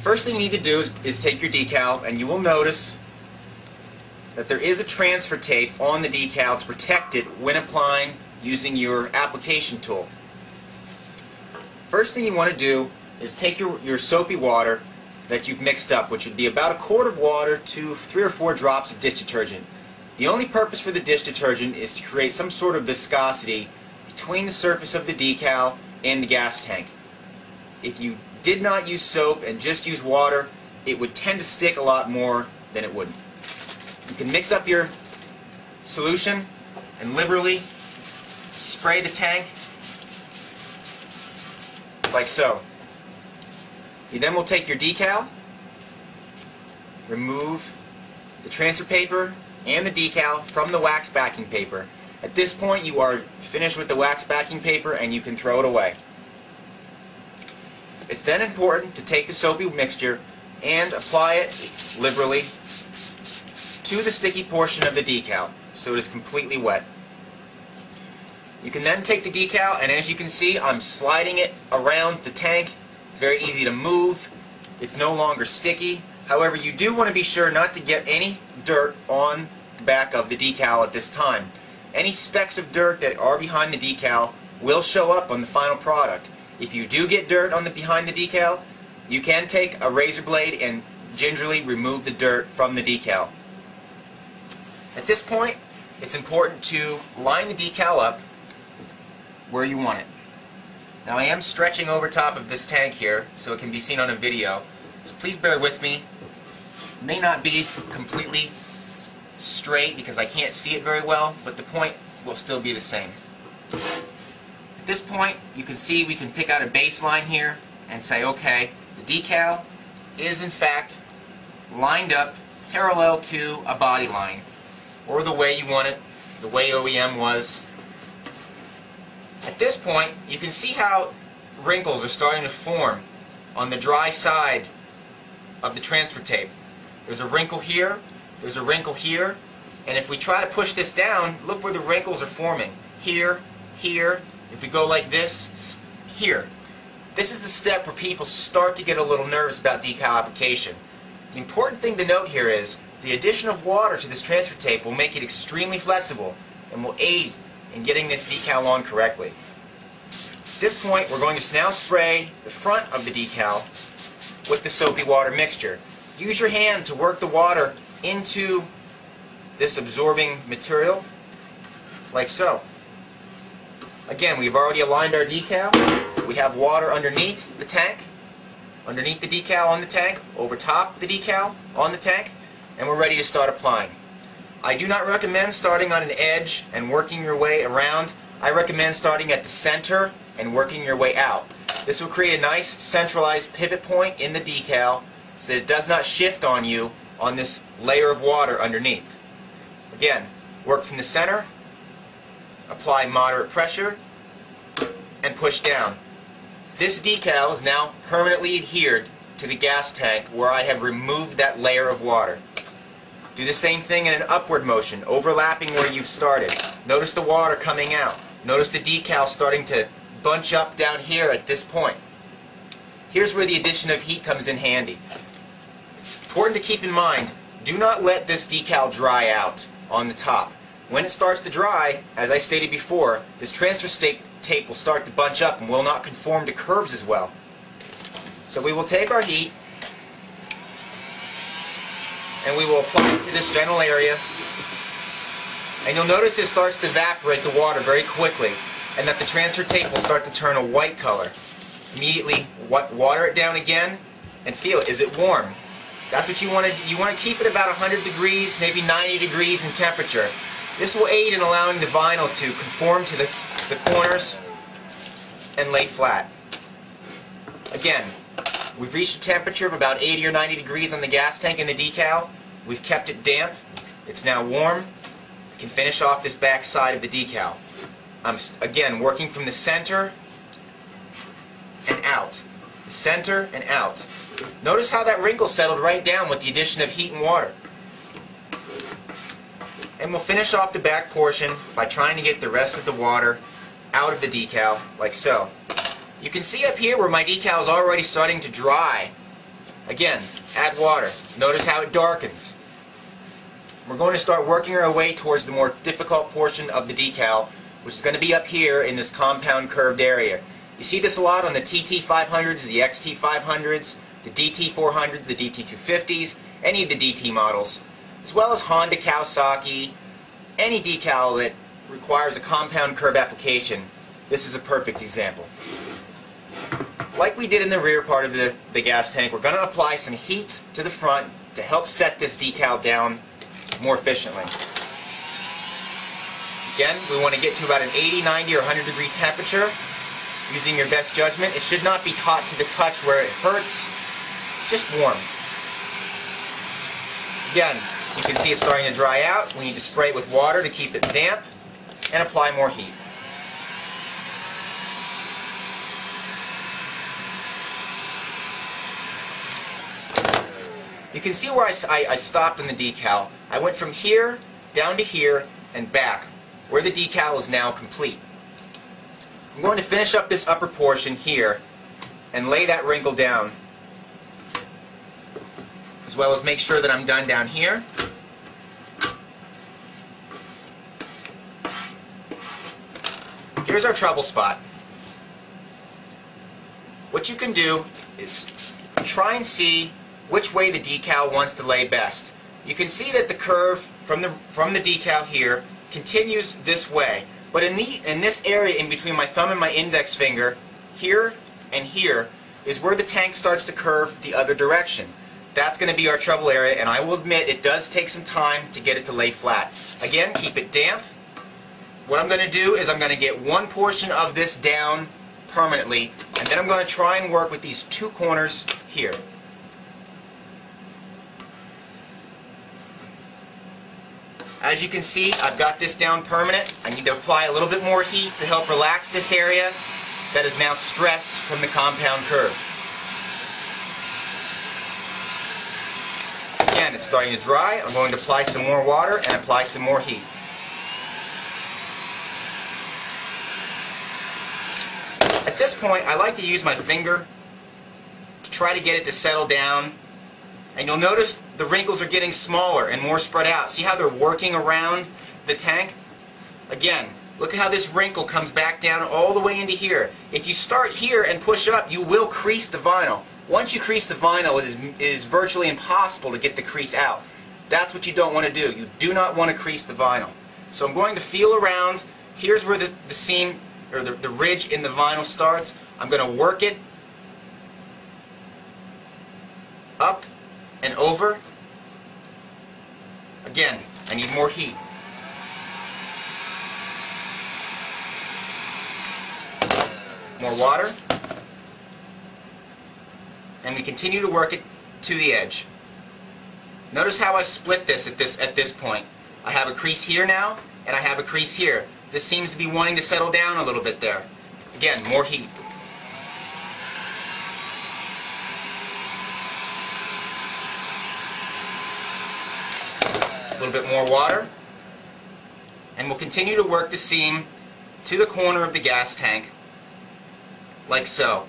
First thing you need to do is take your decal, and you will notice that there is a transfer tape on the decal to protect it when applying using your application tool. First thing you want to do is take your soapy water that you've mixed up, which would be about a quart of water to 3 or 4 drops of dish detergent. The only purpose for the dish detergent is to create some sort of viscosity between the surface of the decal and the gas tank. If you did not use soap and just use water, it would tend to stick a lot more than it wouldn't. You can mix up your solution and liberally spray the tank like so. You then will take your decal, remove the transfer paper and the decal from the wax backing paper. At this point you are finished with the wax backing paper and you can throw it away. It's then important to take the soapy mixture and apply it liberally to the sticky portion of the decal so it is completely wet. You can then take the decal, and as you can see, I'm sliding it around the tank. It's very easy to move. It's no longer sticky. However, you do want to be sure not to get any dirt on the back of the decal at this time. Any specks of dirt that are behind the decal will show up on the final product. If you do get dirt on behind the decal, you can take a razor blade and gingerly remove the dirt from the decal. At this point, it's important to line the decal up where you want it. Now I am stretching over top of this tank here so it can be seen on a video, so please bear with me. It may not be completely straight because I can't see it very well, but the point will still be the same. At this point, you can see we can pick out a baseline here and say, okay, the decal is in fact lined up parallel to a body line, or the way you want it, the way OEM was. At this point, you can see how wrinkles are starting to form on the dry side of the transfer tape. There's a wrinkle here, there's a wrinkle here, and if we try to push this down, look where the wrinkles are forming. Here, here, if we go like this, here. This is the step where people start to get a little nervous about decal application. The important thing to note here is the addition of water to this transfer tape will make it extremely flexible and will aid in getting this decal on correctly. At this point, we're going to now spray the front of the decal with the soapy water mixture. Use your hand to work the water into this absorbing material, like so. Again, we've already aligned our decal. We have water underneath the tank, underneath the decal on the tank, over top the decal on the tank, and we're ready to start applying. I do not recommend starting on an edge and working your way around. I recommend starting at the center and working your way out. This will create a nice centralized pivot point in the decal so that it does not shift on you on this layer of water underneath. Again, work from the center, apply moderate pressure, and push down. This decal is now permanently adhered to the gas tank where I have removed that layer of water. Do the same thing in an upward motion, overlapping where you've started. Notice the water coming out. Notice the decal starting to bunch up down here at this point. Here's where the addition of heat comes in handy. It's important to keep in mind, do not let this decal dry out on the top. When it starts to dry, as I stated before, this transfer tape will start to bunch up and will not conform to curves as well. So we will take our heat and we will apply it to this general area, and you'll notice it starts to evaporate the water very quickly and that the transfer tape will start to turn a white color. Immediately water it down again and feel it. Is it warm? That's what you want to do. You want to keep it about 100 degrees, maybe 90 degrees in temperature. This will aid in allowing the vinyl to conform to the corners and lay flat. Again, we've reached a temperature of about 80 or 90 degrees on the gas tank and the decal. We've kept it damp. It's now warm. We can finish off this back side of the decal. I'm again working from the center and out. The center and out. Notice how that wrinkle settled right down with the addition of heat and water. And we'll finish off the back portion by trying to get the rest of the water out of the decal, like so. You can see up here where my decal is already starting to dry. Again, add water. Notice how it darkens. We're going to start working our way towards the more difficult portion of the decal, which is going to be up here in this compound curved area. You see this a lot on the TT500s, the XT500s, the DT400s, the DT250s, any of the DT models, as well as Honda, Kawasaki, any decal that requires a compound curve application. This is a perfect example. Like we did in the rear part of the gas tank, we're going to apply some heat to the front to help set this decal down more efficiently. Again, we want to get to about an 80, 90, or 100 degree temperature using your best judgment. It should not be hot to the touch where it hurts, just warm. Again, you can see it's starting to dry out. We need to spray it with water to keep it damp and apply more heat. You can see where I stopped in the decal. I went from here down to here and back, where the decal is now complete. I'm going to finish up this upper portion here and lay that wrinkle down, as well as make sure that I'm done down here. Here's our trouble spot. What you can do is try and see which way the decal wants to lay best. You can see that the curve from the decal here continues this way, but in this area in between my thumb and my index finger, here and here, is where the tank starts to curve the other direction. That's going to be our trouble area, and I will admit it does take some time to get it to lay flat. Again, keep it damp. What I'm going to do is I'm going to get one portion of this down permanently, and then I'm going to try and work with these two corners here. As you can see, I've got this down permanent. I need to apply a little bit more heat to help relax this area that is now stressed from the compound curve. Again, it's starting to dry. I'm going to apply some more water and apply some more heat. At this point, I like to use my finger to try to get it to settle down. And you'll notice the wrinkles are getting smaller and more spread out. See how they're working around the tank? Again, look at how this wrinkle comes back down all the way into here. If you start here and push up, you will crease the vinyl. Once you crease the vinyl, it is virtually impossible to get the crease out. That's what you don't want to do. You do not want to crease the vinyl. So I'm going to feel around. Here's where the seam, or the ridge in the vinyl starts. I'm going to work it up and over. Again, I need more heat. More water. And we continue to work it to the edge. Notice how I split this at this point. I have a crease here now, and I have a crease here. This seems to be wanting to settle down a little bit there. Again, more heat. A little bit more water, and we'll continue to work the seam to the corner of the gas tank like so.